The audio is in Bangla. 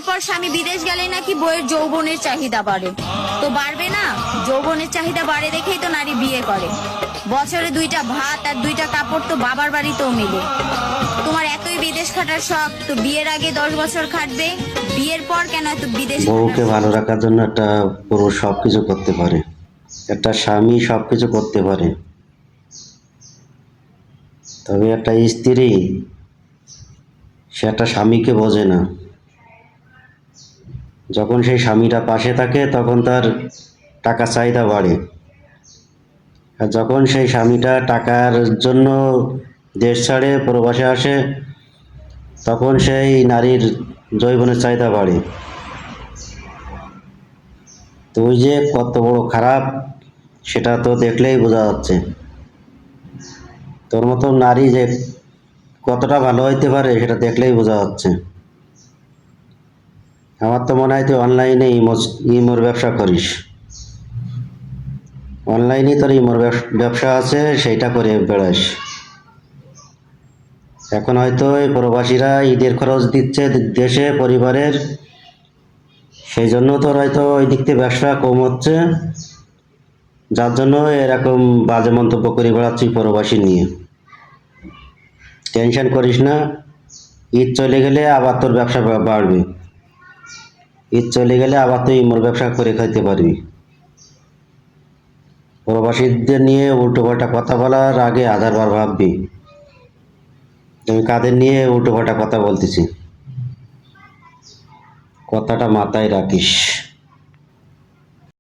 পর স্বামী বিদেশ গেলে নাকি বইয়ের যৌবনের চাহিদা বাড়ে। তো বাড়বে না? যৌবনের চাহিদা বাড়ে দেখেই তো নারী বিয়ে করে। বছরে 2টা ভাত আর 2টা কাপড় তো বাবার বাড়িতেও মিলে। তোমার এতই বিদেশ খাটার শখ, তো বিয়ের আগে 10 বছর খাটবে, বিয়ের পর কেন এত বিদেশ? বউকে ভালো রাখার জন্য একটা পুরুষ সব কিছু করতে পারে, একটা স্বামী সব কিছু করতে পারে, তবে একটা স্ত্রী সে একটা স্বামীকে বোঝে না। যখন সেই স্বামীটা পাশে থাকে তখন তার টাকা চাহিদা বাড়ে, আর যখন সেই স্বামীটা টাকার জন্য দেশ ছাড়ে প্রবাসে আসে তখন সেই নারীর যৌবনের চাহিদা বাড়ে। তো ওই যে কত বড় খারাপ সেটা তো দেখলেই বোঝা যাচ্ছে। তোর মতো নারী যে কতটা ভালো হইতে পারে সেটা দেখলেই বোঝা যাচ্ছে। আমার তো মনে হয় তুই অনলাইনে ইমোর ব্যবসা করিস, অনলাইনে তোর ইমোর ব্যবসা আছে, সেইটা করে বেড়াস। এখন হয়তো এই প্রবাসীরা ঈদের খরচ দিচ্ছে দেশে পরিবারের, সেই জন্য তোর হয়তো ওই দিক থেকে ব্যবসা কম হচ্ছে, যার জন্য এরকম বাজে মন্তব্য করে বেড়াচ্ছি প্রবাসী নিয়ে। টেনশন করিস না, ঈদ চলে গেলে আবার তোর ব্যবসা বাড়বে। ঈদ চলে গেলে আবার তুই ইমোর ব্যবসা করে খাইতে পারবি। প্রবাসীদের নিয়ে উল্টো পাল্টা কথা বলার আগে 1000 বার ভাববি আমি কাদের নিয়ে উল্টো পাল্টা কথা বলতেছি। কথাটা মাথায় রাখিস।